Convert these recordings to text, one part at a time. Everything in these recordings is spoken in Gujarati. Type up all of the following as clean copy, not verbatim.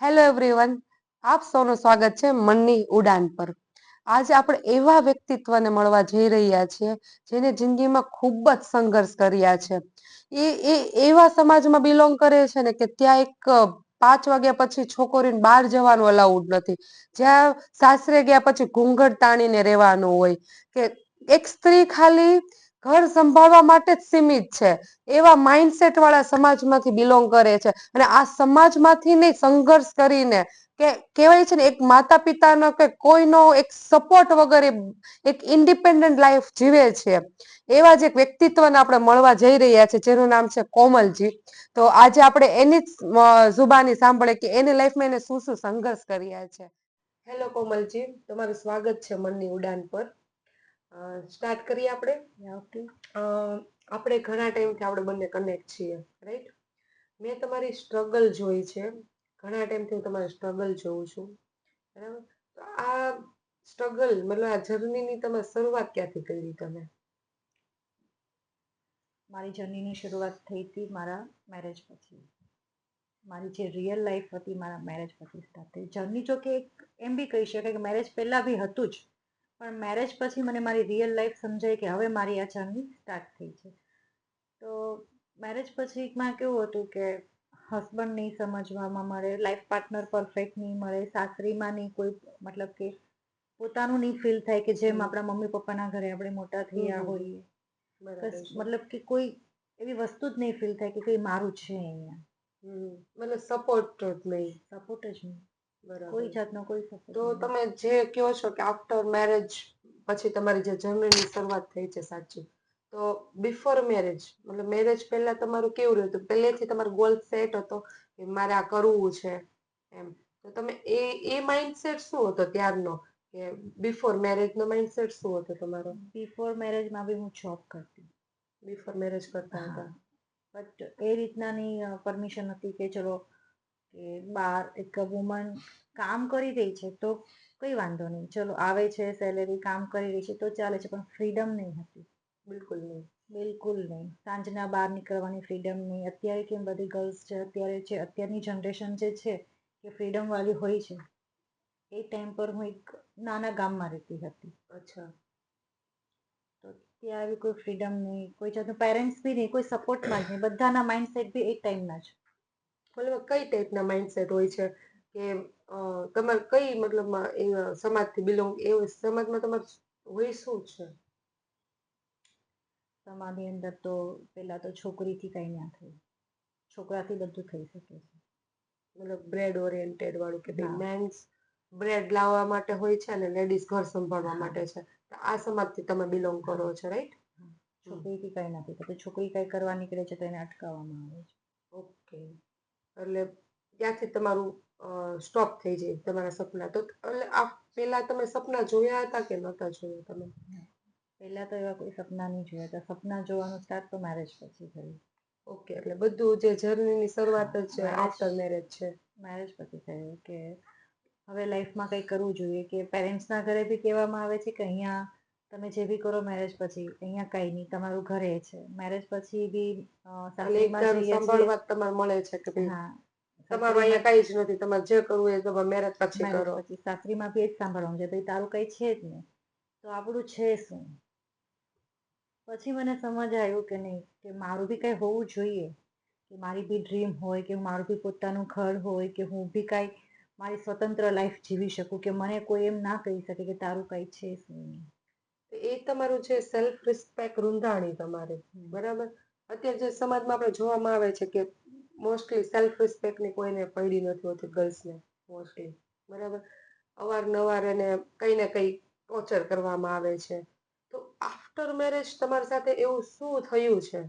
હેલો એવરીવન, આપ સૌનું સ્વાગત છે મનની ઉડાન પર. આજે આપણે એવા વ્યક્તિત્વને મળવા જઈ રહ્યા છીએ જેને જિંદગીમાં ખૂબ જ સંઘર્ષ કર્યા છે. એ એવા સમાજમાં બિલોંગ કરે છે ને કે ત્યાં એક 5 વાગ્યા પછી છોકરીને બહાર જવાનું અલાઉડ નથી. જ્યાં સાસરે ગયા પછી ઘૂંઘટ તાણીને રહેવાનું હોય કે એક સ્ત્રી ખાલી ઘર સંભાળવા માટે જ સીમિત છે. એવા માઇન્ડસેટ વાળા સમાજમાંથી બિલોંગ કરે છે અને આ સમાજમાંથી નહીં સંઘર્ષ કરીને કે કહેવાય છે ને એક માતા પિતાનો કે કોઈનો એક સપોર્ટ વગર એક ઇન્ડિપેન્ડન્ટ લાઈફ જીવે છે. એવા જ એક વ્યક્તિત્વને આપણે મળવા જઈ રહ્યા છે જેનું નામ છે કોમલજી. તો આજે આપણે એની જ જુબાની સાંભળે કે એની લાઈફમાં એને શું શું સંઘર્ષ કર્યા છે. હેલો કોમલજી, તમારું સ્વાગત છે મનની ઉડાન પર. સ્ટાર્ટ કરીએ આપણે. ઓકે. આપણે ઘણા ટાઈમથી આપણે બંને કનેક્ટ છીએ, રાઈટ? મેં તમારી સ્ટ્રગલ જોઈ છે. ઘણા ટાઈમથી હું તમારી સ્ટ્રગલ જોઉં છું, બરાબર? તો આ સ્ટ્રગલ મતલબ આ જર્નીની તમે શરૂઆત ક્યાંથી કરી તમે? મારી જર્નીની શરૂઆત થઈ હતી મારા મેરેજ પછી. મારી જે રિયલ લાઈફ હતી મારા મેરેજ પછી સ્ટાર્ટ થઈ. જર્ની જો કે એમ બી કહી શકાય કે મેરેજ પહેલાં બી હતું જ, પણ મેરેજ પછી મને મારી રિયલ લાઈફ સમજાય કે હવે મારી આ જર્ની સ્ટાર્ટ થઈ છે. તો મેરેજ પછીમાં કેવું હતું કે હસબન્ડ નહીં સમજવામાં મળે, લાઈફ પાર્ટનર પરફેક્ટ નહીં મળે, સાસરીમાં નહીં કોઈ મતલબ કે પોતાનું નહીં ફીલ થાય કે જેમ આપણા મમ્મી પપ્પાના ઘરે આપણે મોટા થયા હોઈએ. બરાબર છે. મતલબ કે કોઈ એવી વસ્તુ જ નહીં ફીલ થાય કે કંઈ મારું છે અહીંયા. મતલબ સપોર્ટ જ નહીં. સપોર્ટ જ નહીં, બરાબર. કોઈ જાતનો કોઈ સપોર્ટ તો નહીં. તમે જે કહો છો કે આફ્ટર મેરેજ પછી તમારી જે જર્નીની શરૂઆત થઈ છે, સાચી. તો બિફોર મેરેજ મતલબ મેરેજ પહેલા તમારું કેવું રહ્યું હતું? પહેલેથી તમારો ગોલ સેટ હતો કે મારે આ કરવું છે એમ? તો તમે એ માઇન્ડસેટ શું હતો ત્યારનો, કે બિફોર મેરેજનો માઇન્ડસેટ શું હતો તમારો? બિફોર મેરેજમાં બી હું જોબ કરતી. બિફોર મેરેજ કરતા હા, હતા. બટ એ રીતનાની પરમિશન હતી કે ચલો કે બહાર એક વુમન કામ કરી રહી છે તો કંઈ વાંધો નહીં, ચલો આવે છે સેલેરી, કામ કરી રહી છે તો ચાલે છે, પણ ફ્રીડમ નહીં હતી. બિલકુલ નહીં. બિલકુલ નહીં. સાંજના બહાર નીકળવાની ફ્રીડમ નહીં. અત્યારે કેમ બધી ગર્લ્સ છે, અત્યારની જનરેશન જે છે કે ફ્રીડમવાળી હોય છે, એ ટાઈમ પર હું એક નાના ગામમાં રહેતી હતી. અચ્છા. તો ત્યાં આવી કોઈ ફ્રીડમ નહીં, કોઈ જાતનું પેરેન્ટ્સ બી નહીં, કોઈ સપોર્ટમાં જ નહીં. બધાના માઇન્ડસેટ બી એ ટાઈમના જ. મતલબ કઈ ટાઈપના માઇન્ડસેટ હોય છે કે તમારે કઈ મતલબમાં એ સમાજથી બિલોંગ, એ સમાજમાં તમારે હોય શું છે? સમાજની અંદર તો પહેલાં તો છોકરીથી કંઈ ના થાય, છોકરાથી બધું થઈ શકે છે. મતલબ બ્રેડ ઓરિએન્ટેડ વાળું કે ભાઈ હા. મેન્સ બ્રેડ લાવવા માટે હોય છે અને લેડીઝ ઘર સંભાળવા હા. માટે છે. તો આ સમાજથી તમે બિલોંગ કરો છો, રાઈટ? છોકરીથી કંઈ નથી થતું. છોકરી કંઈ કરવા નીકળે છે તો એને અટકાવવામાં આવે છે. ઓકે. એટલે ત્યાંથી તમારું સ્ટોપ થઈ જાય તમારા સપના. તો એટલે આ પહેલા તમે સપના જોયા હતા કે નહોતા જોયા તમે? પહેલાં તો એવા કોઈ સપના નહીં જોયા હતા. સપના જોવાનું સ્ટાર્ટ તો મેરેજ પછી થયું. ઓકે, એટલે બધું જે જર્નીની શરૂઆત જ છે મેરેજ આફ્ટર મેરેજ છે. મેરેજ પછી થયું કે હવે લાઈફમાં કંઈ કરવું જોઈએ, કે પેરેન્ટ્સના ઘરે બી કહેવામાં આવે છે કે અહીંયા તમે જે બી કરો મેરેજ પછી, અહીંયા કંઈ નહીં, તમારું ઘરે છે. મેરેજ પછી બી એટલે એક સાસરીમાં ઘર જઈએ છીએ. સંભાળવા જ તમારે મળે છે કે ભાઈ હા, તમારું અહીંયા સાસરીમાં કઈ જ નથી, તમારે જે કરવું એ તમે મેરેજ પછી મેરેજ કરો. પછી સાસરીમાં બી એ જ સાંભળવાનું છે, ભાઈ તારું કંઈ છે જ નહીં, તો આપણું છે શું? પછી મને સમજ આવ્યું કે નહીં, કે મારું બી કંઈ હોવું જોઈએ, કે મારી બી ડ્રીમ હોય, કે મારું બી પોતાનું ઘર હોય, કે હું બી કાંઈ મારી સ્વતંત્ર લાઈફ જીવી શકું, કે મને કોઈ એમ ના કહી શકે કે તારું કંઈ છે શું નહીં. એ તમારું છે સેલ્ફ રિસ્પેક્ટ રૂંધાણી તમારે, બરાબર? અત્યારે જે સમાજમાં આપણે જોવામાં આવે છે કે મોસ્ટલી સેલ્ફ રિસ્પેક્ટની કોઈને પડી નથી હોતી ગર્લ્સને, મોસ્ટલી, બરાબર? અવારનવાર એને કંઈ ને કંઈ ટોર્ચર કરવામાં આવે છે. તો આફ્ટર મેરેજ તમારી સાથે એવું શું થયું છે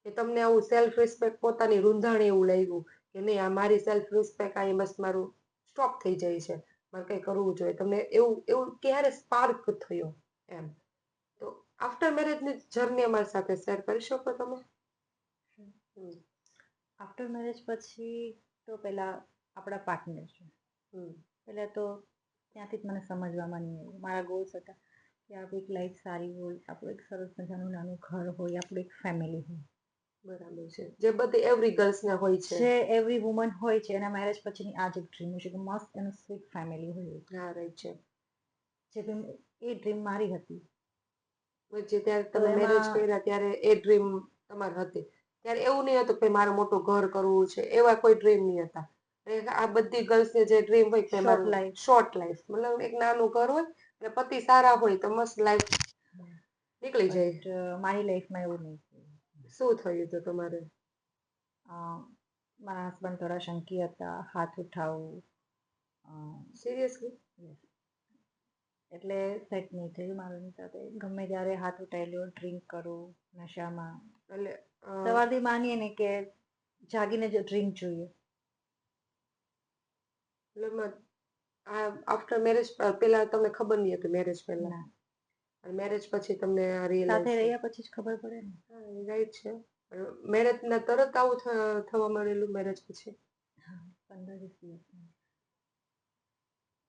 કે તમને આવું સેલ્ફ રિસ્પેક્ટ પોતાની રૂંધાણી એવું લાગ્યું કે નહીં, આ મારી સેલ્ફ રિસ્પેક્ટ આ બસ મારું સ્ટોપ થઈ જાય છે, મારે કંઈ કરવું જોઈએ? તમને એવું એવું ક્યારે સ્પાર્ક થયો એમ? તો આફ્ટર મેરેજની જર્ની અમારી સાથે શેર કરી શકો તમે? આફ્ટર મેરેજ પછી તો પહેલાં આપણા પાર્ટનર છે. પહેલાં તો ત્યાંથી જ મને સમજવામાં નહીં આવ્યું. મારા ગોલ્સ હતા કે આપણી એક લાઈફ સારી હોય, આપણું એક સરસ મજાનું નાનું ઘર હોય, આપણું એક ફેમિલી હોય. બરાબર છે, જે બધી એવરી ગર્લ્સ ને હોય છે. જે એવરી વુમન હોય છે એના મેરેજ પછીની આ જ એક ડ્રીમ હોય છે કે મસ્ત એનું સ્વીટ ફેમિલી હોય. હા, રાઈટ છે. એ ડ્રીમ મારી હતી. પછી ત્યારે તો તમે મેરેજ એમાં કર્યા ત્યારે એ ડ્રીમ તમારી હતી. ત્યારે એવું નહીં હતું કે મારે મોટું ઘર કરવું છે, એવા કોઈ ડ્રીમ નહીં હતા. આ બધી ગર્લ્સને જે ડ્રીમ હોય કે શોર્ટ મારું લાઈફ. શોર્ટ લાઈફ, મતલબ એક નાનું ઘર હોય અને પતિ સારા હોય તો મસ્ત લાઈફ નીકળી જાય. બટ મારી લાઈફમાં એવું નહીં થયું. શું થયું હતું તમારે? મારા હસબન્ડ થોડા શંકી હતા, હાથ ઉઠાવવું. સિરિયસલી? yes. એટલે સેટ નહીં થયું મારી સાથે. ગમે ત્યારે હાથ ઉઠાવી લો, ડ્રિંક કરું નશામાં. એટલે સવારથી માનીએ ને કે જાગીને જ ડ્રિંક જોઈએ. મતલબ આ આફ્ટર મેરેજ પહેલા તમને ખબર નહીં હતી મેરેજ પહેલા, ના, અને મેરેજ પછી તમને આ સાથે રિયલાઇઝ રહ્યા પછી જ ખબર પડે ને. હા, રાઈટ છે. મેરેજ ના તરત આવું થવા મળેલું મેરેજ પછી? હા, 15-20 દિવસમાં.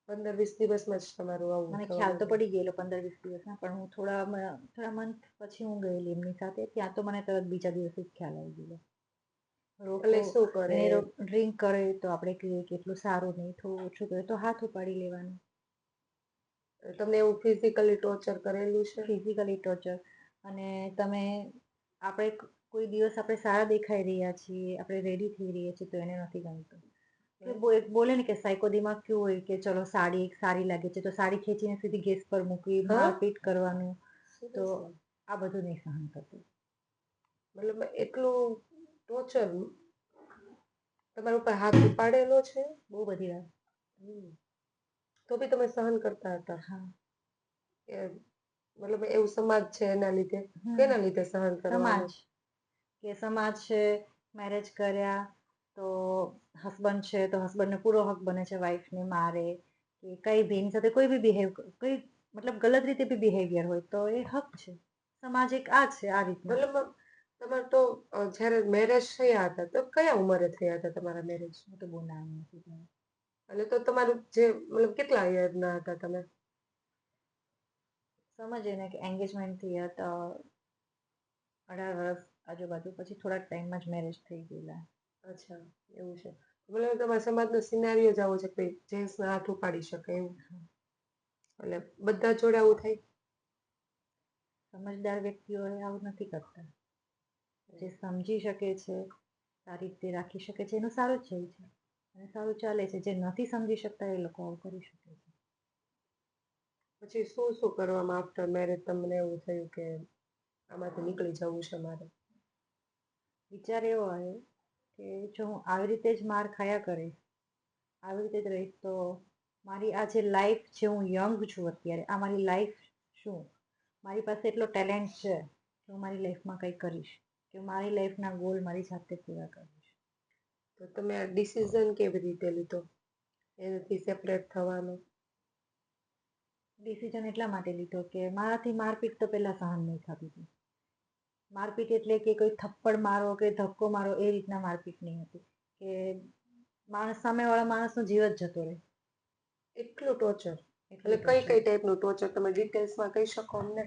15-20 દિવસમાં જ તમારું આવું મને થવા ખ્યાલ તો માંડ્યું? પડી ગયેલો 15-20 દિવસમાં, પણ હું થોડા મંથ પછી હું ગયેલી એમની સાથે. ત્યાં તો મને તરત બીજા દિવસે જ ખ્યાલ આવી ગયેલો. એટલે રોકો શું કરે? એને ડ્રિંક કરે તો આપણે કહીએ કે એટલું સારું નહીં, થોડું ઓછું કરે તો હાથ ઉપાડી લેવાનું. તમને એવું ફિઝિકલી ટોર્ચર કરેલું છે? Physically torture. અને આપણે કોઈ દિવસ આપણે સારા દેખાઈ રહ્યા છીએ, આપણે રેડી થઈ રહ્યા છીએ તો એને નથી ગમતું. કે બોલે ને કે સાયકો દિમાગ કેવું હોય કે ચલો સાડી એક સારી લાગે છે તો સાડી ખેંચીને સીધી ગેસ પર મૂકવી, હા, મારપીટ કરવાનું. તો સિરિયસલી? આ બધું નહીં સહન થતું. મતલબ એટલું ટોર્ચર તમારા ઉપર હાથ ઉપાડેલો છે? બહુ બધી વાર. હમ. તો બી તમે સહન કરતા હતા? હા. મતલબ એવું સમાજ છે એના લીધે? હમ. કેના લીધે સહન સમાજ કરવાનું? કે સમાજ છે, મેરેજ કર્યા તો હસબન્ડ છે તો હસબન્ડને પૂરો હક બને છે વાઈફને મારે કે કઈ બેન સાથે કોઈ બી કઈ મતલબ ગલત રીતે બી બિહેવિયર હોય તો એ હક છે. સમાજ એક આ છે આ રીતના. મતલબ તમારે તો જ્યારે મેરેજ થયા હતા તો કયા ઉંમરે થયા હતા તમારા મેરેજ? હું તો બહુ નાની હતી ત્યારે. એટલે તો તમારું જે મતલબ કેટલા યરના હતા તમે? સમજીએ ને કે એંગેજમેન્ટ થયા તો 18 વર્ષ આજુબાજુ, પછી થોડાક ટાઈમમાં જ મેરેજ થઈ ગયેલા. અચ્છા, એવું છે. મતલબ તમારા સમાજનો સિનારીઓ જ આવો છે કે જેન્ટ્સને હાથ ઉપાડી શકે એવું. એટલે બધા જોડે આવું થાય? સમજદાર વ્યક્તિઓ આવું નથી કરતા. જે સમજી શકે છે, સારી રીતે રાખી શકે છે એનું સારું જ જાય છે અને સારું ચાલે છે. જે નથી સમજી શકતા એ લોકો આવું કરી શકે છે. પછી શું શું કરવામાં આફ્ટર મેરેજ તમને એવું થયું કે આમાંથી નીકળી જવું છે મારે? વિચાર એવો આવ્યો કે જો હું આવી રીતે જ માર ખાયા કરીશ, આવી રીતે જ રહીશ તો મારી આ જે લાઈફ છે, હું યંગ છું અત્યારે, આ મારી લાઈફ શું? મારી પાસે એટલો ટેલેન્ટ છે કે હું મારી લાઈફમાં કંઈ કરીશ, કે મારી લાઈફના ગોલ મારી જાતે પૂરા કરીશ. તો તમે આ ડિસિઝન કેવી રીતે લીધો એનાથી સેપરેટ થવાનો? ડિસિઝન એટલા માટે લીધો કે મારાથી મારપીટ તો પહેલાં સહન નહીં થતી હતી. મારપીટ એટલે કે કોઈ થપ્પડ મારો કે ધક્કો મારો એ રીતના મારપીટ નહીં હતી કે સામેવાળા માણસનો જીવ જ જતો રહે. એટલું ટોર્ચર? એટલે એટલું કઈ ટોર્ચર. કઈ ટાઈપનું ટોર્ચર તમે ડિટેલ્સમાં કહી શકો અમને?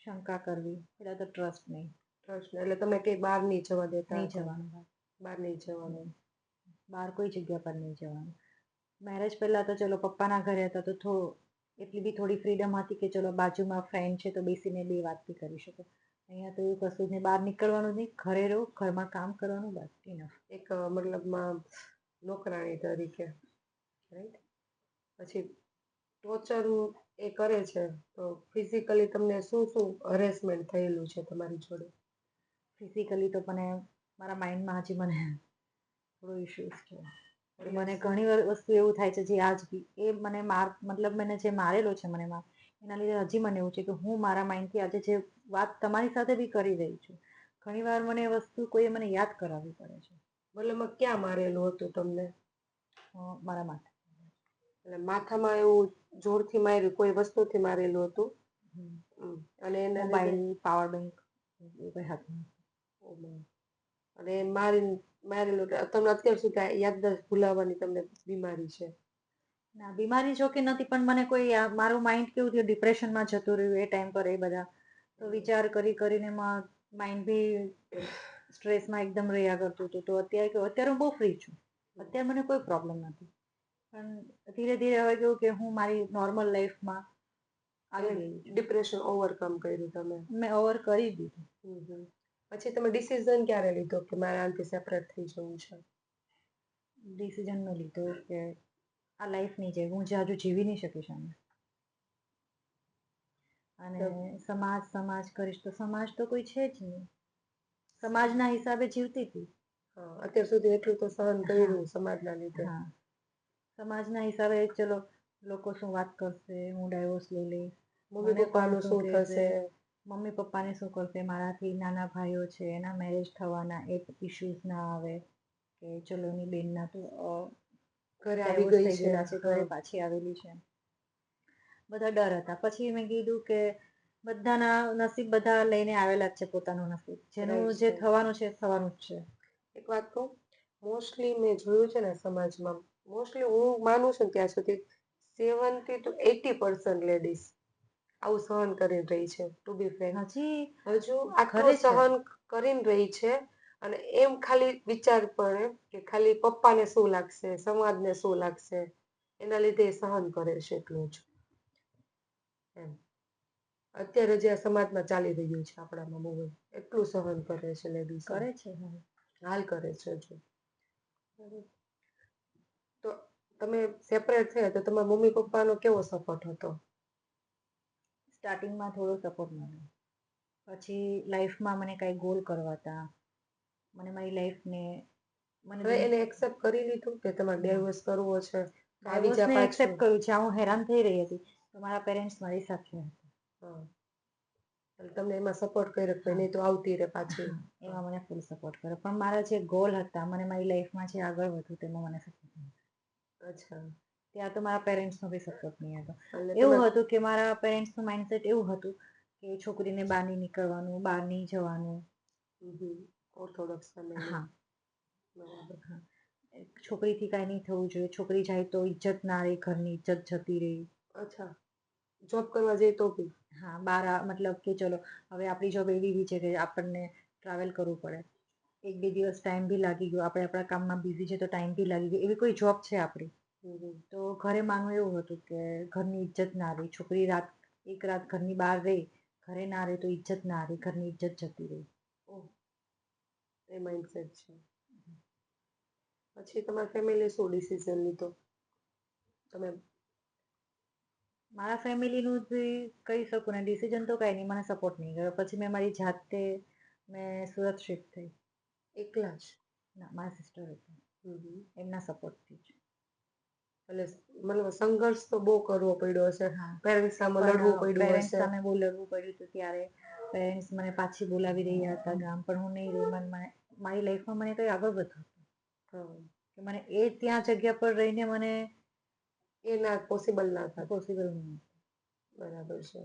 શંકા કરવી, પહેલાં તો ટ્રસ્ટ નહીં. ટ્રસ્ટ એટલે તમે કઈ બહાર નહીં જવા દેતા નહીં હતા? જવાનું બહાર. બહાર નહીં જવાનું. બહાર કોઈ જગ્યા પર નહીં જવાનું. મેરેજ પહેલાં તો ચલો પપ્પાના ઘરે હતા તો એટલી બી થોડી ફ્રીડમ હતી કે ચલો બાજુમાં ફ્રેન્ડ છે તો બેસીને બે વાત બી કરી શકો. અહીંયા તો એવું કશું જ નહીં, બહાર નીકળવાનું નહીં, ઘરે રહો, ઘરમાં કામ કરવાનું, બસ ઇનફ. એક મતલબમાં નોકરાણી તરીકે, રાઈટ? પછી ટોર્ચર એ કરે છે તો ફિઝિકલી તમને શું શું હરેસમેન્ટ થયેલું છે તમારી જોડે? ફિઝિકલી તો મને મારા માઇન્ડમાં હજી મને થોડો ઇશ્યુઝ છે. કે એટલે મને શું? ઘણી વાર વસ્તુ એવું થાય છે જે આજ બી એ મને મતલબ મને જે મારેલો છે મને એના લીધે હજી મને એવું છે કે હું મારા માઇન્ડથી આજે જે વાત તમારી સાથે બી કરી રહી છું, ઘણી વાર મને એ વસ્તુ કોઈએ મને યાદ કરાવવી પડે છે. મતલબમાં ક્યાં મારેલું હતું તમને? મારા માથે. એટલે માથામાં એવું જોરથી માર્યું, કોઈ વસ્તુથી મારેલું હતું? અને એના લીધે મોબાઈલ, પાવર બેંક એવું કંઈ હાથમાં. અને મારેલું તમને અત્યાર સુધી યાદદાસ્ત ભૂલાવાની તમને બીમારી છે? ના, બીમારી જો કે નથી, પણ મને મારું માઇન્ડ કેવું થયું ડિપ્રેશનમાં જતું રહ્યું એ ટાઈમ પર એ બધા તો વિચાર કરીને માઇન્ડ બી સ્ટ્રેસમાં એકદમ રહ્યા કરતું હતું. તો અત્યારે હું બહુ ફ્રી છું. અત્યારે મને કોઈ પ્રોબ્લેમ નથી. પણ ધીરે ધીરે હવે કેવું કે હું મારી નોર્મલ લાઈફમાં આવી ગઈ છું. ડિપ્રેશન ઓવરકમ કર્યું તમે. મેં ઓવર કરી દીધું. પછી તમે ડિસિઝન ક્યારે લીધો કે મારે આનાથી સેપરેટ થઈ જવું છે? ડિસિઝન મેં લીધો કે આ લાઈફ નહીં જાય, હું હજુ જીવી નહીં શકીશ આને. અને સમાજ કરીશ તો સમાજ તો કોઈ છે જ નહીં. સમાજના હિસાબે જીવતી હતી. અત્યાર સુધી એટલું તો સહન કર્યું સમાજના લીધે. હા, સમાજના હિસાબે ચલો લોકો શું વાત કરશે, હું ડાયવોર્સ લઈ લઈશ, મમ્મી મને કોણ પપ્પાનું શું શું કહેશે, થશે? મમ્મી પપ્પાને શું કરશે, મારાથી નાના ભાઈઓ છે એના મેરેજ થવાના, એ ઇશ્યુઝ ના આવે કે ચલો એની બેનના તો ઘરે આવી ડાયવોર્સ ગઈ થઈ ગયેલા છે, ઘરે હા. પાછી આવેલી છે. બધા ડર હતા. પછી મેં કીધું કે બધાના નસીબ બધા લઈને આવેલા જ છે, પોતાનું નસીબ. જેનું Right જે છે. થવાનું છે થવાનું જ છે. એક વાત કહું, મોસ્ટલી મેં જોયું છે ને સમાજમાં, મોસ્ટલી હું માનું છું ત્યાં સુધી 70 to 80% લેડીઝ આવું સહન કરી રહી છે. ટુ બી ફ્રેન્ક, હજી હજુ કરે આટલું છે. સહન કરીને રહી છે. અને એમ ખાલી વિચાર પડે કે ખાલી પપ્પાને શું લાગશે, સમાજને શું લાગશે, એના લીધે એ સહન કરે છે એટલું જ. એમ અત્યારે જે આ સમાજમાં ચાલી રહ્યું છે આપણામાં બહુ એટલું સહન કરે છે લેડીઝ, કરે છે હા. હાલ કરે છે હજુ. તો તમે સેપરેટ થયા તો તમારા મમ્મી પપ્પાનો કેવો સપોર્ટ હતો? સ્ટાર્ટિંગમાં થોડો સપોર્ટ મળ્યો. પછી લાઈફમાં મને કાંઈ ગોલ કરવા હતા, મને મારી લાઈફને હવે એને એક્સેપ્ટ કરી લીધું કે તમારે ડાયવોર્સ કરવો છે તો આવી જા ડાયવોર્સને પાછું? એક્સેપ્ટ કર્યું છે. હું હેરાન થઈ રહી હતી તો મારા પેરેન્ટ્સ મારી સાથે હતા. હા, એટલે તમને એમાં સપોર્ટ કર્યો કે હા નહીં તો આવતી રહે પાછી? હા, એમાં મને ફૂલ સપોર્ટ કર્યો. પણ મારા જે ગોલ હતા, મને મારી લાઈફમાં જે આગળ વધવું તેમાં મને સપોર્ટ નહીં. અચ્છા. ત્યાં તો મારા પેરેન્ટ્સનો બી સપોર્ટ નહીં હતો. એટલે એવું તમે હતું કે મારા પેરેન્ટ્સનું માઇન્ડસેટ એવું હતું કે છોકરીને બહાર નહીં નીકળવાનું, બહાર નહીં જવાનું. Orthodox family. હા બરાબર. હા, છોકરીથી કાંઈ નહીં થવું જોઈએ, છોકરી જાય તો ઇજ્જત ના રહે, ઘરની ઇજ્જત જતી રહે. અચ્છા, જોબ કરવા જઈએ તો બી? હા, મતલબ કે ચલો હવે આપણી જોબ એવી છે કે આપણને ટ્રાવેલ કરવું પડે, એક બે દિવસ ટાઈમ બી લાગી ગયો, આપણે આપણા કામમાં બિઝી છે તો ટાઈમ બી લાગી ગયો, એવી કોઈ જોબ છે આપણી. તો ઘરે માનવું એવું હતું કે ઘરની ઇજ્જત ના રહે, છોકરી એક રાત ઘરની બહાર રહે, ઘરે ના રહે તો ઇજ્જત ના રહે, ઘરની ઇજ્જત જતી રહે. એ માઇન્ડસેટ છે. પછી તમારા ફેમિલીએ શું ડિસિઝન લીધો? તમે મારા ફેમિલીનું જે કહી શકું ને, ડિસિઝન તો કાંઈ નહીં, મને સપોર્ટ નહીં કર્યો. પછી મેં મારી જાતે મેં સુરત શિફ્ટ થઈ. એકલા જ? ના, મારા સિસ્ટર હતા, એમના સપોર્ટથી જ. એટલે મતલબ સંઘર્ષ તો બહુ કરવો પડ્યો હશે, હા, પેરેન્ટ્સ એ સામે લડવું પણ પડ્યું પેરેન્ટ્સ હશે. સામે બહુ લડવું પડ્યું હતું. ત્યારે પેરેન્ટ્સ મને પાછી બોલાવી રહ્યા હતા ગામ, પણ હું નહીં રહી. મારી લાઈફમાં મને કંઈ આગળ વધવું હતું કે મને એ ત્યાં જગ્યા પર રહીને મને એ ના પોસિબલ ના થાય. પોસિબલ નહીં. બરાબર છે.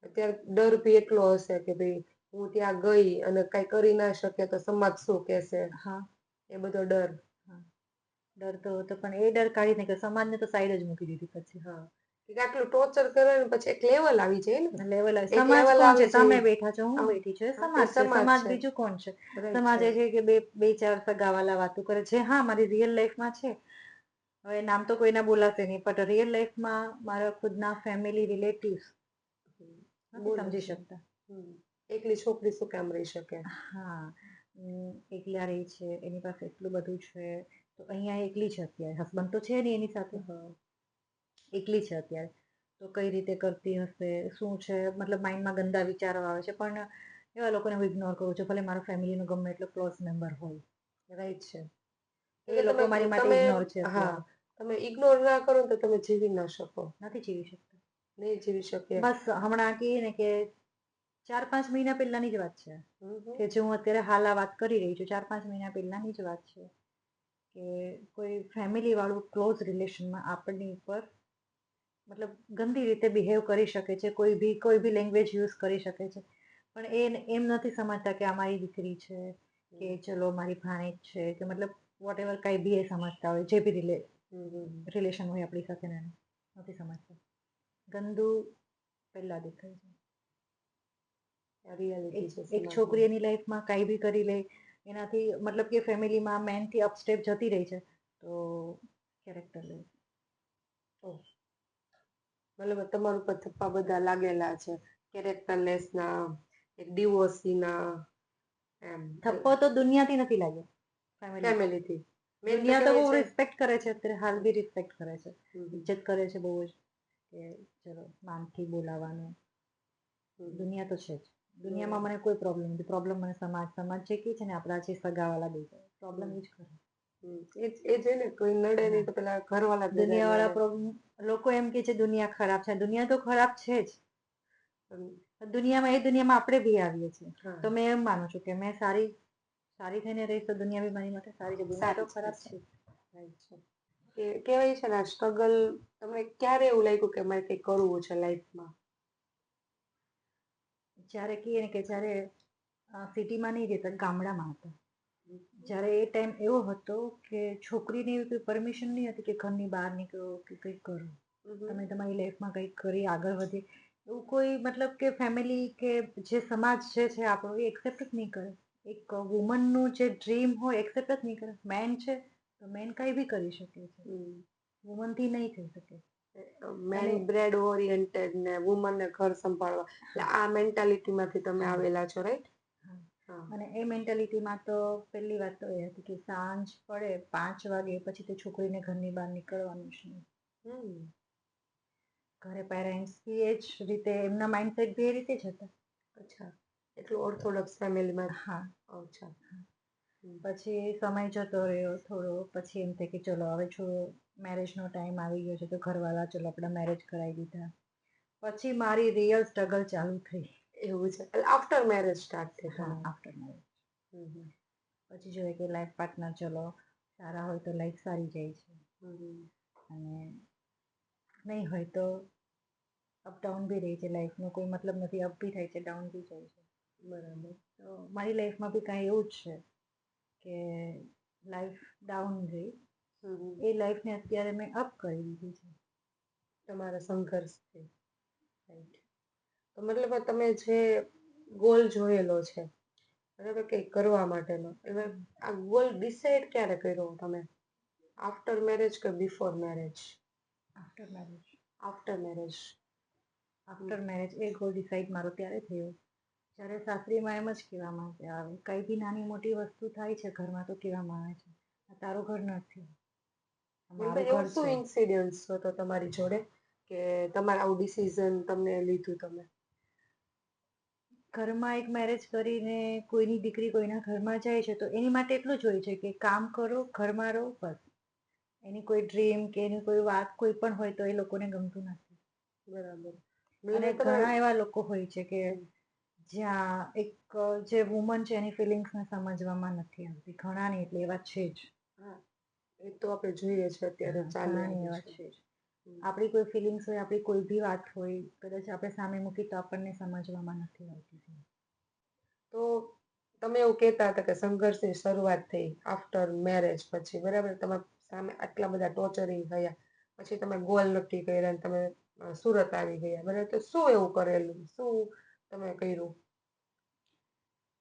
અત્યારે ડર બી એટલો હશે કે ભાઈ હું ત્યાં ગઈ અને કઈ કરી ના શકે તો સમાજ શું કહેશે, હા, એ બધો ડર. હા, ડર તો હતો, પણ એ ડર કાઢી નાખ્યો, સમાજને તો સાઈડ જ મૂકી દીધી પછી. હા, કે આટલું ટોર્ચર કરે ને પછી એક લેવલ આવી જાય ને, લેવલ એક સમાજ લેવલ કોણ છે? આવી તમે જાય. બેઠા છો, હું બેઠી છું, એ હા, સમાજ છે. સમાજ છે. બીજું કોણ છે? રાઈટ સમાજ એ છે કે બે ચાર સગાવાલા વાતો કરે છે. હા, મારી રિયલ લાઈફમાં છે. હવે નામ તો કોઈના બોલાશે નહીં, પણ રિયલ લાઈફમાં મારા ખુદના ફેમિલી રિલેટિવ્સ નથી બોલે સમજી છે. શકતા. એકલી છોકરી શું કામ રહી શકે? હા, એકલા રહી છે, એની પાસે એટલું બધું છે, તો અહીંયા એકલી છે અત્યારે. હસબન્ડ તો છે નહીં એની સાથે, એકલી છે અત્યારે. તો કઈ રીતે કરતી હશે, શું છે, મતલબ માઇન્ડમાં ગંદા વિચારો આવે છે. પણ એવા લોકોને હું ઇગ્નોર કરું છું, ભલે મારો ફેમિલીનો ગમે એટલો ક્લોઝ મેમ્બર હોય. રાઈટ છે. એ લોકો મારી માટે તમે ઇગ્નોર છે હા, અત્યારે. તમે ઇગ્નોર ના કરો તો તમે જીવી ના શકો. નથી જીવી શકતા. નહીં જીવી શકે. બસ હમણાં કહીએ ને કે 4-5 મહિના પહેલાની જ વાત છે કે જે હું અત્યારે હાલ આ વાત કરી રહી છું, 4-5 મહિના પહેલાની જ વાત છે કે કોઈ ફેમિલીવાળું ક્લોઝ રિલેશનમાં આપણી ઉપર મતલબ ગંદી રીતે બિહેવ કરી શકે છે, કોઈ બી લેંગ્વેજ યુઝ કરી શકે છે. પણ એમ નથી સમજતા કે આ મારી દીકરી છે, કે ચલો મારી ભાણેજ છે, કે મતલબ વોટ એવર કાંઈ બી એ સમજતા હોય, જે બી રિલેશન હોય આપણી સાથે નથી સમજતા. ગંદુ પહેલાં દેખાય છે. રિયાલિટી છે એક સમાજની. છોકરી એની લાઈફમાં કાંઈ બી કરી લે, એનાથી મતલબ કે ફેમિલીમાં મેનથી અપસ્ટેપ જતી રહી છે, તો કેરેક્ટર લે. ઓહ. મતલબ તમારા ઉપર થપ્પા બધા લાગેલા છે કેરેક્ટરલેસના, એક ડિવોર્સીના, એમ થપ્પો તો દુનિયાથી નથી લાગ્યો, ફેમિલી. ફેમિલીથી. મેન તો દુનિયા તો બહુ કહેવાય છે. રિસ્પેક્ટ કરે છે, અત્યારે હાલ બી રિસ્પેક્ટ કરે છે, હમ. ઇજ્જત કરે છે બહુ જ, કે ચલો નામથી બોલાવાનું. દુનિયા તો છે જ. દુનિયામાં મને કોઈ પ્રોબ્લેમ નથી. પ્રોબ્લેમ મને સમાજ જે કે છે ને, આપણા જે સગાવાલા બે પ્રોબ્લેમ એ જ કરે. એ છે ને, કોઈ નડે નહીં તો પેલા ઘરવાળા ભેગા દુનિયાવાળા નડે. પ્રોબ્લેમ, લોકો એમ કે છે દુનિયા ખરાબ છે. દુનિયા તો ખરાબ છે જ. દુનિયામાં આપણે બી આવીએ છીએ. હા. તો મેં એમ માનું છું કે મેં સારી થઈને રહીશ તો દુનિયા બી મારી માટે સારી છે. દુનિયા તો ખરાબ છે. રાઈટ છે. કે કહેવાય છે ને, આ સ્ટ્રગલ તમને ક્યારે એવું લાગ્યું કે મારે કંઈક કરવું છે લાઈફમાં? જ્યારે કહીએ ને કે જ્યારે સિટીમાં નહીં રહેતા, ગામડામાં હતા, જ્યારે એ ટાઈમ એવો હતો કે છોકરીને એવી કોઈ પરમિશન નહીં હતી કે ઘરની બહાર નીકળો કે કંઈક કરો, તમે તમારી લાઈફમાં કંઈક કરી આગળ વધે, એવું કોઈ મતલબ કે ફેમિલી કે જે સમાજ જે છે આપણો, એ એક્સેપ્ટ જ નહીં કરે. એક વુમનનું જે ડ્રીમ હોય એક્સેપ્ટ જ નહીં કરે. મેન છે તો મેન કંઈ બી કરી શકે છે, વુમનથી નહીં થઈ શકે. મેન અને બ્રેડ ઓરિએન્ટેડ ને વુમનને ઘર સંભાળવા, એટલે આ મેન્ટાલિટીમાંથી તમે આવેલા છો, રાઈટ? અને એ મેન્ટાલિટીમાં તો પહેલી વાત તો એ હતી કે સાંજ પડે 5 વાગે પછી તે છોકરીને ઘરની બહાર નીકળવાનું જ નહીં. ઘરે પેરેન્ટ્સ બી એ જ રીતે, એમના માઇન્ડસેટ બી એ રીતે જ હતા. અચ્છા, એટલું ઓર્થોડોક્સ ફેમિલીમાં. હા. અચ્છા. પછી સમય જતો રહ્યો થોડો, પછી એમ થાય કે ચલો હવે મેરેજનો ટાઈમ આવી ગયો છે તો ઘરવાળા ચલો આપણા મેરેજ કરાવી દીધા. પછી મારી રિયલ સ્ટ્રગલ ચાલુ થઈ. એવું છે, એટલે આફ્ટર મેરેજ સ્ટાર્ટ થઈ હા, તમારું? After marriage. પછી જોઈએ કે લાઈફ પાર્ટનર ચલો સારા હોય તો લાઈફ સારી જાય છે, અને નહીં હોય તો અપડાઉન બી રહે છે લાઈફનો. કોઈ મતલબ નથી, અપ બી થાય છે, ડાઉન બી જાય છે. બરાબર. તો મારી લાઈફમાં બી કાંઈ એવું જ છે કે લાઈફ ડાઉન ગઈ, એ લાઈફને અત્યારે મેં અપ કરી દીધી છે. તમારા સંઘર્ષથી. રાઈટ. તો મતલબ તમે જે ગોલ જોયેલો છે, બરાબર, કંઈક કરવા માટેનો, એટલે આ ગોલ ડિસાઈડ ક્યારે કર્યો તમે? આફ્ટર મેરેજ કે before marriage? After marriage. After marriage. After marriage એ ગોલ ડિસાઈડ મારો ત્યારે થયો જ્યારે સાસરીમાં એમ જ કહેવામાં આવે, કંઈ બી નાની મોટી વસ્તુ થાય છે ઘરમાં તો કહેવામાં આવે છે આ તારું ઘર નથી, મારું એવો ઘર શું છે. ઇન્સિડન્સ હતો તમારી જોડે કે તમારે આવું ડિસિઝન તમને લીધું તમે? ઘરમાં એક મેરેજ કરીને કોઈની દીકરી કોઈના ઘરમાં જાય છે તો એની માટે એટલું જ હોય છે કે કામ કરો, ઘરમાં રહો, બસ. એની કોઈ ડ્રીમ કે એની કોઈ વાત કોઈ પણ હોય તો એ લોકોને ગમતું નથી. બરાબર. અને મતલબ તમે. ઘણા એવા લોકો હોય છે કે જ્યાં એક જે વુમન છે એની ફિલિંગ્સને સમજવામાં નથી આવતી. ઘણા ને એટલે એવા છે જ. હા, એ તો આપણે જોઈએ છે અત્યારે ચાલે ઘણા ને આવ્યું એવા છે. છે જ. આપણી કોઈ ફિલિંગ્સ હોય, આપણી કોઈ બી વાત હોય, કદાચ આપણે સામે મૂકી તો આપણને સમજવામાં નથી આવતી. તો તમે એવું કહેતા હતા કે સંઘર્ષની શરૂઆત થઈ આફ્ટર મેરેજ પછી, બરાબર? તમારા સામે આટલા બધા ટોર્ચરિંગ થયા, પછી તમે ગોલ નક્કી કર્યા અને તમે સુરત આવી ગયા, બરાબર? તો શું એવું કરેલું, શું તમે કર્યું?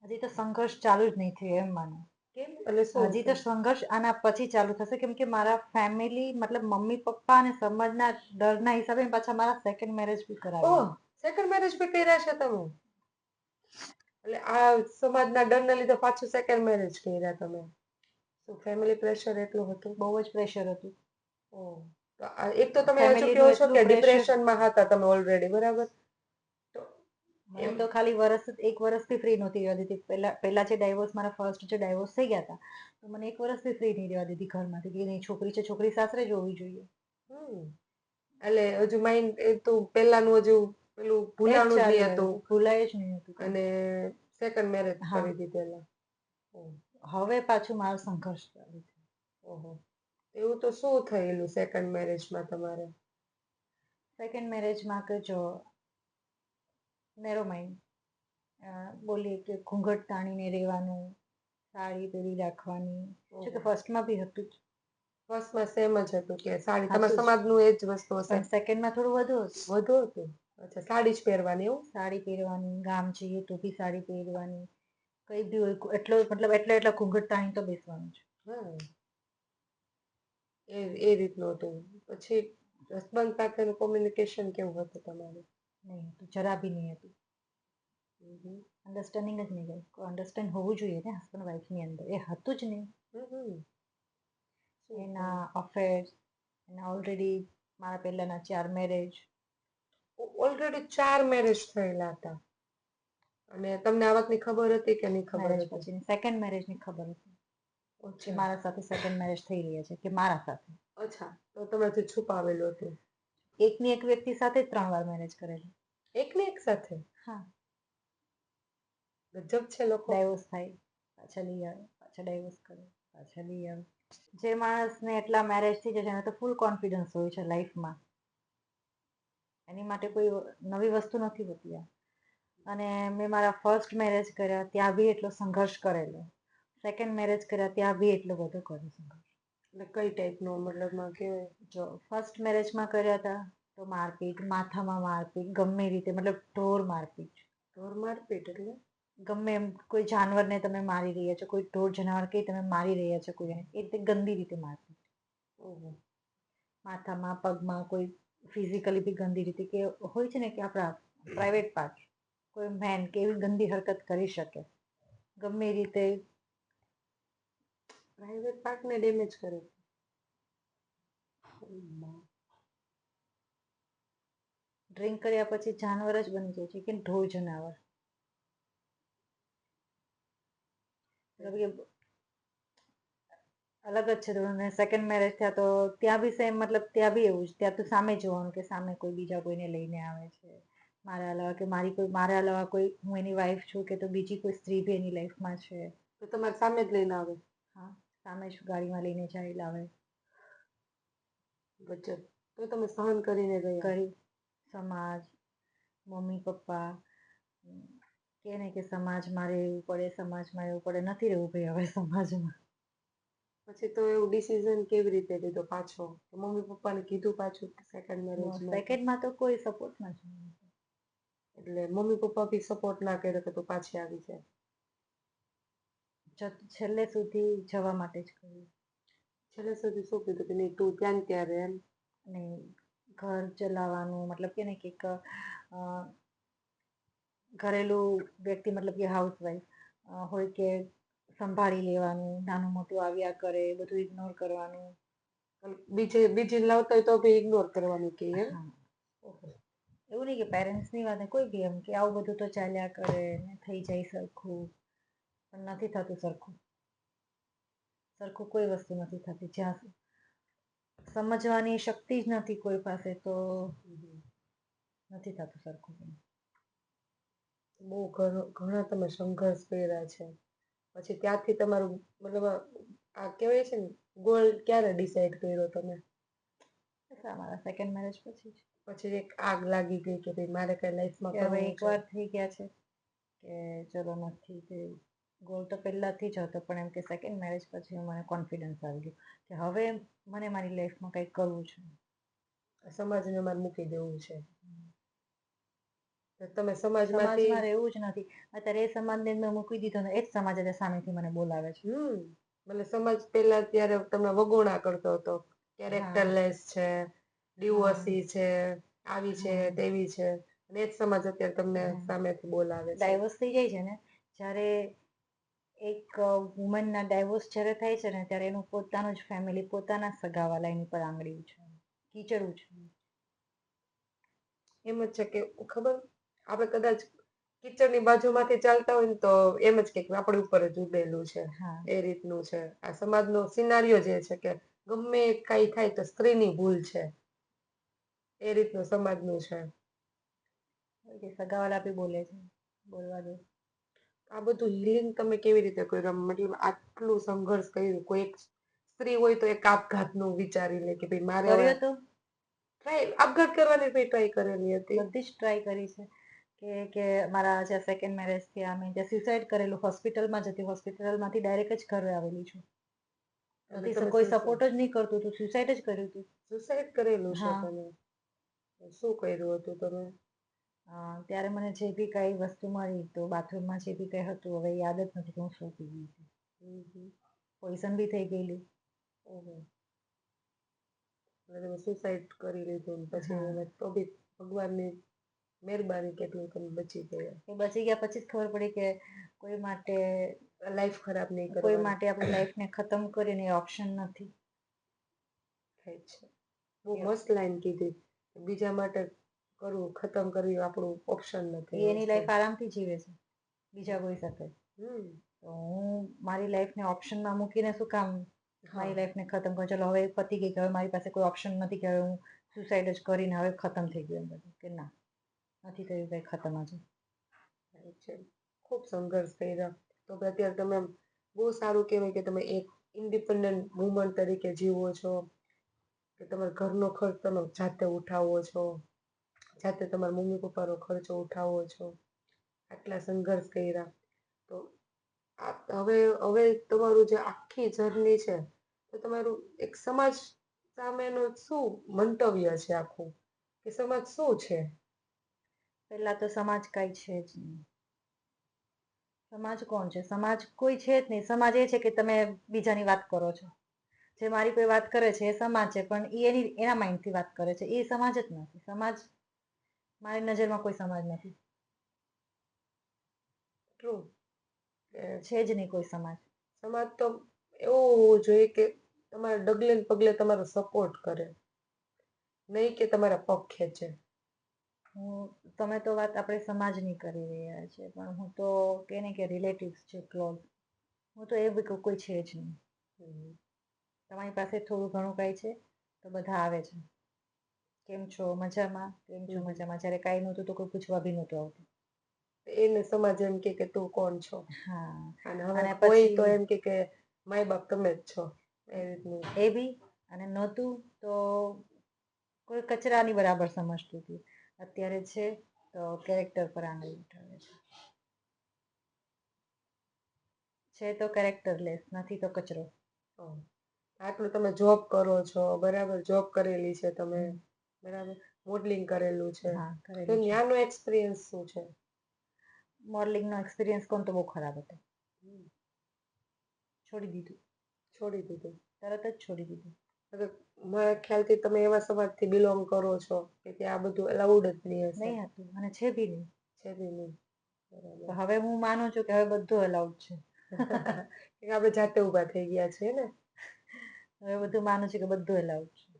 હજી તો સંઘર્ષ ચાલુ જ નહીં થયો, એમ માનો. કેમ? એટલે શું હજી તો હતું? સંઘર્ષ આના પછી ચાલુ થશે, કેમ કે મારા ફેમિલી મતલબ મમ્મી પપ્પા અને સમાજના ડરના હિસાબે પાછા મારા સેકન્ડ મેરેજ બી ઓહ, કરાવ્યા. સેકન્ડ મેરેજ બી કર્યા છે તમે? એટલે આ સમાજના ડરના લીધે પાછું સેકન્ડ મેરેજ કર્યા તમે? શું ફેમિલી પ્રેશર એટલું હતું? બહુ જ પ્રેશર હતું. ઓહ, તો એક તો તમે હજુ કહો ફેમિલીનું છો એટલું કે પ્રેશર. ડિપ્રેશનમાં હતા તમે ઓલરેડી, બરાબર? તો મને એમ. તો ખાલી એક વર્ષથી ફ્રી નહોતી રહેવા દીધી. પહેલા જે ડાયવોર્સ, મારા ફર્સ્ટ જે ડાયવોર્સ થઈ ગયા હતા, તો મને એક વર્ષથી ફ્રી નહીં રહેવા દીધી ઘરમાંથી કે નહીં, છોકરી છે, છોકરી સાસરે જ હોવી જોઈએ. એટલે હજુ માઇન્ડ એ તો પહેલાનું હજુ પેલું એ જ ભૂલાણું જ ચાલી નહીં રહ્યું હતું, હતું, ભૂલાય જ નહીં હતું કંઈ. અને સેકન્ડ મેરેજ હા, કરી દીધેલા. ઓહ. હવે પાછું મારો સંઘર્ષ ચાલુ થયો. ઓહો, એવું તો શું થયેલું સેકન્ડ મેરેજમાં તમારે? સેકન્ડ મેરેજમાં કે જો નેરો માઇન્ડ, બોલીએ કે ઘૂંઘટ તાણીને રહેવાનું, સાડી પહેરી રાખવાની. જો કે ફર્સ્ટમાં બી હતું જ. ફર્સ્ટમાં સેમ જ હતું કે સાડી, તમારા હતું જ, સમાજનું એ જ વસ્તુ હશે. પણ સેકન્ડમાં થોડું વધુ હતું. વધુ હતું? અચ્છા, સાડી જ પહેરવાની એવું? સાડી પહેરવાની, ગામ જઈએ તો બી સાડી પહેરવાની, કઈ બી હોય એટલો મતલબ એટલા ઘૂંઘટ તાણી તો બેસવાનું છે. હા, એ રીતનું હતું. પછી હસબન્ડ સાથેનું કોમ્યુનિકેશન કેવું હતું તમારું? નહીં હતું, જરા બી નહીં હતું. હમ. અન્ડરસ્ટેન્ડિંગ જ નહીં ગઈ. કોઈ અન્ડરસ્ટેન્ડ હોવું જોઈએ ને હસબન્ડ વાઈફની અંદર, એ હતું જ નહીં. હમ. શું એના અફેર્સ, એના ઓલરેડી મારા પહેલાના 4 મેરેજ. ઓલરેડી 4 મેરેજ થયેલા હતા અને તમને આ વાતની ખબર હતી કે નહીં ખબર મેરેજ હતી? પછીની સેકન્ડ મેરેજની ખબર હતી કે અચ્છા. મારા સાથે સેકન્ડ મેરેજ થઈ રહ્યા છે, કે મારા સાથે. અચ્છા, તો તમારાથી છુપાવેલું હતું. એકની એક વ્યક્તિ સાથે જ 3 વાર મેરેજ કરેલા. એકને એક સાથે? હા, ગજબ છે લોકો. ડાયવોર્સ થાય, પાછા લઈ આવે, પાછા ડાયવોર્સ કરે, પાછા લઈ આવે. જે માણસને એટલા મેરેજ થઈ જાય છે એને તો ફૂલ કોન્ફિડન્સ હોય છે લાઈફમાં. એની માટે કોઈ નવી વસ્તુ નથી હોતી આ. અને મેં મારા ફર્સ્ટ મેરેજ કર્યા ત્યાં બી એટલો સંઘર્ષ કરેલો, સેકન્ડ મેરેજ કર્યા ત્યાં બી એટલો બધો કર્યો સંઘર્ષ. એટલે કઈ ટાઈપનો મતલબમાં કેવાય? જો ફર્સ્ટ મેરેજમાં કર્યા હતા તો મારપીટ, માથામાં મારપીટ, ગમે રીતે મતલબ ઢોર મારપીટ. ઢોર મારપીટ એટલે? ગમે એમ કોઈ જાનવરને તમે મારી રહ્યા છો, કોઈ ઢોર જનાવર કે તમે મારી રહ્યા છો કોઈને, એ રીતે ગંદી રીતે મારપીટ. ઓહો. માથામાં, પગમાં, કોઈ ફિઝિકલી બી ગંદી રીતે, કે હોય છે ને કે આપણા પ્રાઇવેટ પાર્ટ, કોઈ મેન કે એવી ગંદી હરકત કરી શકે ગમે એ રીતે. પ્રાઇવેટ પાર્ટને ડેમેજ કરે? ડ્રિંક કર્યા પછી જાનવર જ બની જાય છે, કે ઢોર જનાવર. મતલબ કે અલગ જ છે થોડું. સેકન્ડ મેરેજ થયા તો ત્યાં બી સેમ, મતલબ ત્યાં બી એવું જ, ત્યાં તો સામે જોવાનું કે સામે કોઈ બીજા કોઈને લઈને આવે છે મારા અલાવા, કે મારા અલાવા કોઈ, હું એની વાઈફ છું કે તો બીજી કોઈ સ્ત્રી બી એની લાઈફમાં છે. તો તમારે સામે જ લઈને આવે? હા, સામે જ ગાડીમાં લઈને જાય, લાવે. ગજબ. તો તમે સહન કરીને રહ્યા? કરી. સમાજ, મમ્મી પપ્પા કે ને કે સમાજમાં રહેવું પડે, સમાજમાં રહેવું પડે, નથી રહેવું ભાઈ હવે સમાજમાં. પછી તો એવું ડિસિઝન કેવી રીતે લીધો પાછો? મમ્મી પપ્પાને કીધું પાછું સેકન્ડ મેરેજમાં? સેકન્ડમાં તો કોઈ સપોર્ટ નથી. એટલે મમ્મી પપ્પા બી સપોર્ટ ના કર્યો કે તું પાછી આવી જાય? છેલ્લે સુધી જવા માટે જ કહ્યું. છેલ્લે સુધી શું કીધું કે નહીં તું ત્યાં ને ત્યાં રહે એમ? નહીં, ઘર ચલાવવાનું, મતલબ કે ને કે ઘરેલું વ્યક્તિ, મતલબ કે હાઉસવાઈફ હોય, કે સંભાળી લેવાનું, નાનું મોટું આવ્યા કરે બધું ઇગ્નોર કરવાનું. બીજી લાવતા હોય તો બી ઇગ્નોર કરવાનું કે એમ? હા, એવું નહીં કે પેરેન્ટ્સની વાત, કોઈ બી એમ કે આવું બધું તો ચાલ્યા કરે ને થઈ જાય સરખું, પણ નથી થતું સરખું. સરખું કોઈ વસ્તુ નથી થતી. જ્યાં સમજવાની શક્તિ જ નથી કોઈ પાસે, તો નથી થતું સરખું. બહુ ઘણા તમે સંઘર્ષ કર્યા છે. પછી ત્યાંથી તમારું મતલબ આ કહેવાય છે ને, ગોલ ક્યારે ડિસાઈડ કર્યો તમે? મારા સેકન્ડ મેરેજ પછી જ. પછી એક આગ લાગી ગઈ કે ભાઈ મારે કઈ લાઈફમાં કે હવે કરવું છે? એકવાર થઈ ગયા છે કે ચલો નથી થયું. ગોલ તો પહેલાથી જ હતો, પણ એમ કે સેકન્ડ મેરેજ પછી મને કોન્ફિડન્સ આવી ગયો કે હવે મને મારી લાઈફમાં કંઈક કરવું છે. સમાજને મારે મૂકી દેવું છે. તો તમે સમાજમાંથી સમાજમાં રહેવું જ નથી. અત્યારે એ સમાજને મેં મૂકી દીધો ને, એ જ સમાજ અત્યારે સામેથી મને બોલાવે છે. એટલે સમાજ પહેલા ત્યારે તમને વગોણા કરતો હતો, હા કેરેક્ટરલેસ છે, હા ડિવોર્સી છે, આવી છે, હા તેવી છે, અને એ જ સમાજ અત્યારે તમને હા સામેથી બોલાવે છે. ડાયવોર્સ થઈ જાય છે ને, જ્યારે એક વુમનના ડાયવોર્સ જ્યારે થાય છે ને, ત્યારે એનું પોતાનું જ ફેમિલી, પોતાના સગાવાલા એની પર આંગળી ઉછાળે, કીચડ ઉછાળે. એમ જ છે કે ખબર, આપણે કદાચ કિચડની બાજુમાંથી ચાલતા હોય ને તો એમ જ કે આપણી ઉપર જ ઉભેલું છે, હા એ રીતનું છે. આ સમાજનો સિનારીઓ જે છે કે ગમે કાંઈ થાય તો સ્ત્રીની ભૂલ છે, એ રીતનું સમાજનું છે. સગાવાલા બી બોલે છે, બોલવા દો. આ બધું હિલિંગ તમે કેવી રીતે કર્યું? મતલબ આટલું સંઘર્ષ કર્યું, કોઈ એક સ્ત્રી હોય તો એક આપઘાતનું વિચારી લે કે ભાઈ મારે હવે કર્યો તો ટ્રાય, આપઘાત કરવાની મેં ટ્રાય કરેલી હતી. બધી જ ટ્રાય કરી છે. કે મારા જ્યાં સેકન્ડ મેરેજ થયા, મેં ત્યાં સુસાઈડ કરેલું, હોસ્પિટલમાં જતી, હોસ્પિટલમાંથી ડાયરેક્ટ જ ઘરે આવેલી છું. એટલે નથી, તમે કોઈ સપોર્ટ જ નહીં કરતું હતું, સુસાઈડ જ કર્યું હતું. સુસાઈડ કરેલું છે હા તમે? શું કર્યું હતું તમે? ત્યારે મને જે બી કાંઈ વસ્તુ મળી તો બાથરૂમમાં જે બી કંઈ હતું હવે યાદ જ નથી કે હું શું પી ગઈ હતી. પોઈઝન બી થઈ ગયેલું. ઓહો. તમે સુસાઇડ કરી લીધું ને પછી હા હવે તો બી ભગવાનની મહેરબાની કેટલું તમે બચી ગયા. એ બચી ગયા પછી જ ખબર પડી કે કોઈ માટે લાઈફ ખરાબ નહીં કોઈ કરવાની માટે આપણી લાઈફને ખતમ કરીને એ ઓપ્શન નથી. થાય છે. બહુ મસ્ત લાઈન કીધી. બીજા માટે કરવું ખતમ કરવી આપણું ઓપ્શન નથી. એ એની લાઈફ આરામથી જીવે છે બીજા કોઈ સાથે. હમ. તો હું મારી લાઈફને ઓપ્શનમાં મૂકીને શું કામ હા મારી લાઈફને ખતમ કરું. ચલો હવે પતી ગઈ કે હવે મારી પાસે કોઈ ઓપ્શન નથી કે હવે હું સુસાઇડ જ કરીને હવે ખતમ થઈ ગયું એમ બધું કે ના નથી થયું કંઈ ખતમ હજુ. થાય છે. ખૂબ સંઘર્ષ કર્યા તો કે અત્યારે તમે બહુ સારું કહેવાય કે તમે એક ઇન્ડિપેન્ડન્ટ વુમન તરીકે જીવો છો કે તમારા ઘરનો ખર્ચ તમે જાતે ઉઠાવો છો, જાતે તમારા મમ્મી પપ્પાનો ખર્ચો ઉઠાવો છો, આટલા સંઘર્ષ કર્યા તો હવે તમારું જે આખી જર્ની છે તો તમારું એક સમાજ સામેનું શું મંતવ્ય છે આખું કે સમાજ શું છે? પહેલા તો સમાજ કાંઈ છે જ નહીં. સમાજ કોણ છે? સમાજ કોઈ છે જ નહીં. સમાજ એ છે કે તમે બીજાની વાત કરો છો. જે મારી કોઈ વાત કરે છે એ સમાજ છે પણ એ એના માઇન્ડથી વાત કરે છે એ સમાજ જ નથી. સમાજ મારી નજરમાં કોઈ સમાજ નથી. ટ્રુ. છે જ નહીં કોઈ સમાજ. સમાજ તો એવો હોવો જોઈએ કે તમારા ડગલે ને પગલે તમારો સપોર્ટ કરે, નહીં કે તમારા પગ ખેંચે. તમે તો વાત આપણે સમાજની કરી રહ્યા છીએ પણ હું તો કે ને કે રિલેટિવ્સ છે ક્લોઝ. હું તો એ બી કહું કોઈ છે જ નહીં. તમારી પાસે થોડું ઘણું કાંઈ છે તો બધા આવે છે. કેમ છો મજામાં? કેમ છો મજામાં? જ્યારે કાંઈ નહોતું તો કોઈ પૂછવા બી નહોતું આવતું. એને સમાજ એમ કે તું કોણ છો? હા અને હવે અને કોઈ તો પછી એમ કે માય બાપ તમે જ છો એ રીતનું. એ બી અને નહોતું તો કોઈ કચરાની બરાબર સમજતું હતું. અત્યારે છે તો કેરેક્ટર પર આંગળી ઉઠાવે છે. છે તો કેરેક્ટરલેસ, નથી તો કચરો. આટલું તમે જોબ કરો છો બરાબર, જોબ કરેલી છે તમે બરાબર, મોડલિંગ કરેલું છે હા તો કરેલું છે. ત્યાંનો એક્સપિરિયન્સ શું છે? મોડલિંગનો એક્સપિરિયન્સ કોણ તો બહુ ખરાબ હતો. છોડી દીધું. છોડી દીધું. તરત જ છોડી દીધું. મારા ખ્યાલથી તમે એવા સમાજથી બિલોંગ કરો છો કે ત્યાં આ બધું અલાઉડ જ નહીં હશે. નહીં હતું અને છે બી નહીં. છે બી નહીં. તો બરાબર. હવે હું માનું છું કે હવે બધું અલાઉડ છે. કે આપણે જાતે ઊભા થઈ ગયા છીએ ને. હવે બધું માનું છું કે બધું અલાઉડ છે.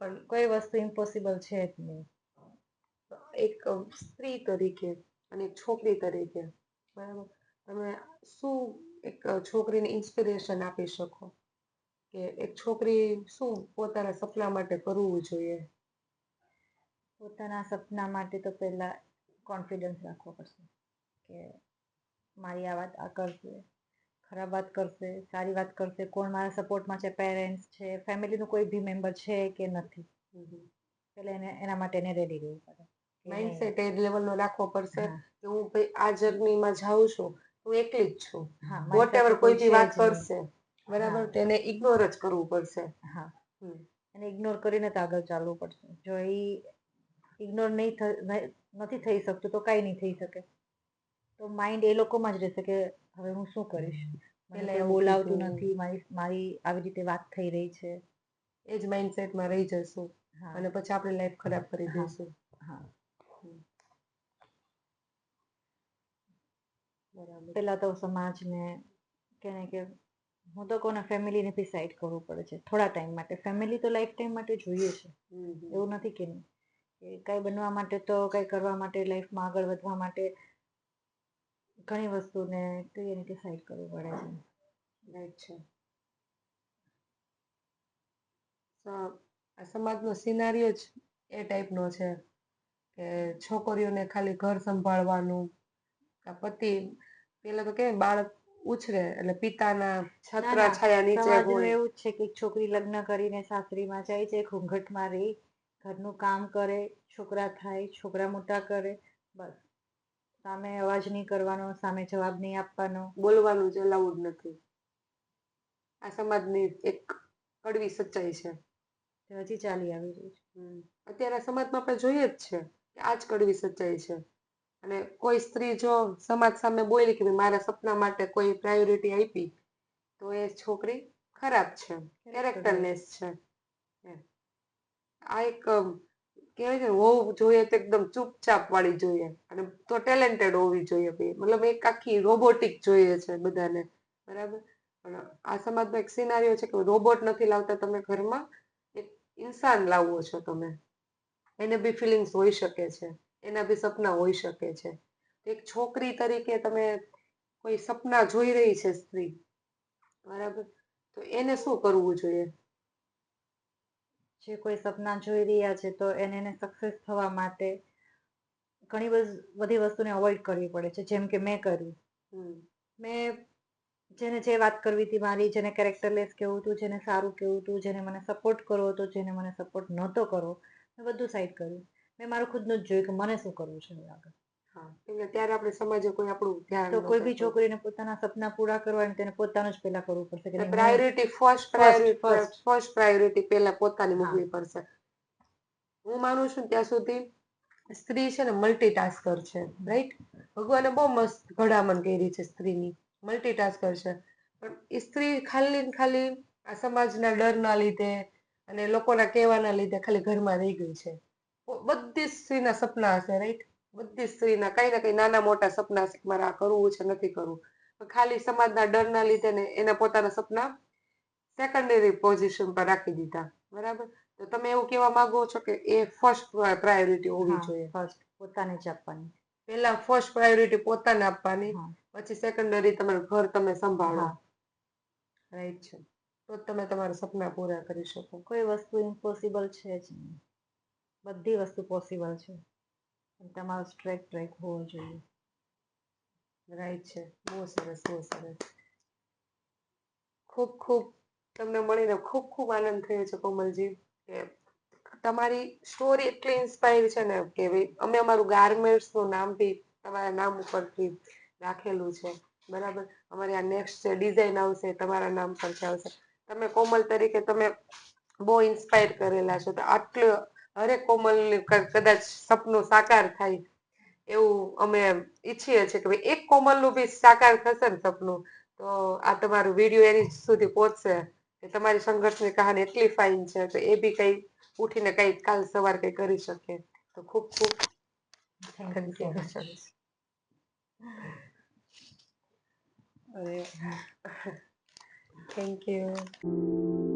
પણ કોઈ વસ્તુ ઇમ્પોસિબલ છે જ નહીં. એક સ્ત્રી તરીકે અને એક છોકરી તરીકે બરાબર, તમે શું એક છોકરીને ઇન્સ્પિરેશન આપી શકો કે એક છોકરી શું પોતાના સપના માટે કરવું જોઈએ? પોતાના સપના માટે તો પહેલા કોન્ફિડન્સ રાખવો પડશે કે મારી આ વાત આ કરશે, ખરાબ વાત કરશે, સારી વાત કરશે, કોણ મારા સપોર્ટમાં છે, પેરેન્ટ્સ છે, ફેમિલીનું કોઈ બી મેમ્બર છે કે નથી. પહેલા એના માટે એને રેડી રહેવું પડે. કે નહીં માઇન્ડસેટ એ લેવલનો રાખવો પડશે હા કે હું ભાઈ આ જર્નીમાં જાઉં છું, હું એકલી જ છું. હા મારી વોટ સાથે એવર કોઈ બી છે વાત જ નહીં. કરશે હા બરાબર, તેને ઇગ્નોર જ કરવું પડશે. હા એને ઇગ્નોર કરીને જ આગળ ચાલવું પડશે. જો એ ઇગ્નોર નથી થઈ શકતું તો કાંઈ નહીં થઈ શકે. તો માઇન્ડ એ લોકોમાં જ રહેશે કે હવે હું શું કરીશ, મને પેલા કોઈ એવું બોલાવતું કીધું, નથી, મારી આવી રીતે વાત થઈ રહી છે. એ જ માઇન્ડસેટમાં રહી જશું હા અને પછી આપણે લાઈફ ખરાબ કરી હા દઈશું. હા બરાબર. પહેલા તો સમાજને કે ને કે હું તો કોને ફેમિલીને બી સાઈડ કરવું પડે છે થોડા ટાઈમ માટે. ફેમિલી તો લાઈફ ટાઈમ માટે જોઈએ છે. એવું નથી કે નહીં. કે કાંઈ બનવા માટે તો કાંઈ કરવા માટે લાઈફમાં આગળ વધવા માટે ઘણી વસ્તુને કહીએ ને કે સાઈડ કરવું પડે છે. રાઈટ છે. આ સમાજનો સિનારીઓ જ એ ટાઈપનો છે કે છોકરીઓને ખાલી ઘર સંભાળવાનું, પતિ પેલા તો કે બાળક ઉછરે એટલે પિતાના ના છત્ર ના છાયા નીચે સમાજનું હોય. એવું જ છે કે છોકરી લગ્ન કરીને સાસરીમાં જાય છે, ઘૂંઘટમાં રહી, ઘરનું કામ કરે, છોકરા થાય, છોકરા મોટા કરે, બસ. સામે અવાજ નહીં કરવાનો, સામે જવાબ નહીં આપવાનો. બોલવાનું જ અલાઉડ નથી. આ સમાજની એક કડવી સચ્ચાઈ છે. હજી ચાલી આવી રહી છે. અત્યારે આ સમાજમાં આપણે જોઈએ જ છે કે આ જ કડવી સચ્ચાઈ છે. અને કોઈ સ્ત્રી જો સમાજ સામે બોલી કે ભાઈ મારા સપના માટે કોઈ પ્રાયોરિટી આપી તો એ છોકરી ખરાબ છે, કેરેક્ટરલેસ છે. એમ. આ એક કહેવાય છે ને, હોવું જોઈએ તો એકદમ ચૂપચાપ વાળી જોઈએ અને તો ટેલેન્ટેડ હોવી જોઈએ ભાઈ. મતલબ એક આખી રોબોટિક જોઈએ છે બધાને, બરાબર. પણ આ સમાજનો એક સિનારીઓ છે કે રોબોટ નથી લાવતા તમે ઘરમાં, એક ઇન્સાન લાવો છો તમે. એને બી ફિલિંગ્સ હોઈ શકે છે, એના બી સપના હોઈ શકે છે. એક છોકરી તરીકે તમે કોઈ સપના જોઈ રહી છે સ્ત્રી, બરાબર, તો એને શું કરવું જોઈએ? જે કોઈ સપના જોઈ રહ્યા છે તો એને સક્સેસ થવા માટે ઘણી બધી વસ્તુને અવોઇડ કરવી પડે છે, જેમ કે મેં કર્યું. હમ મેં જેને જે વાત કરવી હતી મારી, જેને કેરેક્ટરલેસ કેવું હતું, જેને સારું કેવું હતું, જેને મને સપોર્ટ કરવો હતો, જેને મને સપોર્ટ નહોતો કરવો, મેં બધું સાઈડ કર્યું. મેં મારું ખુદનું જ જોયું કે મને શું કરવું છે હવે આગળ. હા, કેમ કે ત્યારે આપણે સમાજે કોઈ આપણું ધ્યાન તો કોઈ નહોતું બી તો છોકરીને પોતાના સપના પૂરા કરવા હોય ને તેને પોતાનું જ પહેલા કરવું પડશે કે નહીં, હું પ્રાયોરિટી ફર્સ્ટ પ્રાયોરિટી પહેલા પોતાની હા મૂકવી પડશે. હું માનું છું ત્યાં સુધી સ્ત્રી છે ને મલ્ટીટાસ્કર છે, રાઈટ. ભગવાને બહુ મસ્ત ભલામણ કરી છે સ્ત્રીની, મલ્ટીટાસ્કર છે. પણ એ સ્ત્રી ખાલી ને ખાલી આ સમાજના ડરના લીધે અને લોકોના કહેવાના લીધે ખાલી ઘરમાં રહી ગઈ છે. બધી સ્ત્રીના સપના હશે, રાઈટ. બધી સ્ત્રીના કઈ ને કઈ નાના મોટા સપના હશે કે મારે આ કરવું છે, નથી કરવું. ખાલી સમાજના ડરના લીધે ને એના પોતાના સપના સેકન્ડરી પોઝિશન પર રાખી દીધા, બરાબર. તો તમે એવું કહેવા માંગો છો કે એ ફર્સ્ટ પ્રાયોરિટી હોવી હા, જોઈએ? ફર્સ્ટ પોતાને જ આપવાની. પહેલા ફર્સ્ટ પ્રાયોરિટી પોતાને આપવાની, હા પછી સેકન્ડરી તમારું ઘર તમે સંભાળો, હા, રાઈટ છે. તો જ તમે તમારા સપના પૂરા કરી શકો. કોઈ વસ્તુ ઇમ્પોસિબલ છે જ નહીં. બધી વસ્તુ પોસિબલ છે, પણ તમારો સ્ટ્રેટ ટ્રેક હોવો જોઈએ. રાઈટ છે. બહુ સરસ, બહુ સરસ. ખૂબ ખૂબ તમને મળીને ખૂબ ખૂબ આનંદ થયો છે કોમલજી. કે તમારી સ્ટોરી એટલી ઇન્સ્પાયર છે ને કે ભાઈ અમે અમારું ગાર્મેન્ટ્સનું નામ બી તમારા નામ ઉપરથી રાખેલું છે, બરાબર. અમારી આ નેક્સ્ટ જે ડિઝાઇન આવશે તમારા નામ પરથી આવશે. તમે કોમલ તરીકે તમે બહુ ઇન્સ્પાયર કરેલા છો. તો આટલું હરેક કોમલની કદાચ સપનું સાકાર થાય એવું અમે ઈચ્છીએ છીએ કે ભાઈ એક કોમલનું બી સાકાર થશે ને સપનું, તો આ તમારું વિડીયો એની સુધી પહોંચશે કે તમારી સંઘર્ષની કહાની એટલી ફાઇન છે તો એ બી કંઈ ઉઠીને કંઈ કાલ સવાર કંઈ કરી શકે. તો ખૂબ ખૂબ thank you so much. Thank you.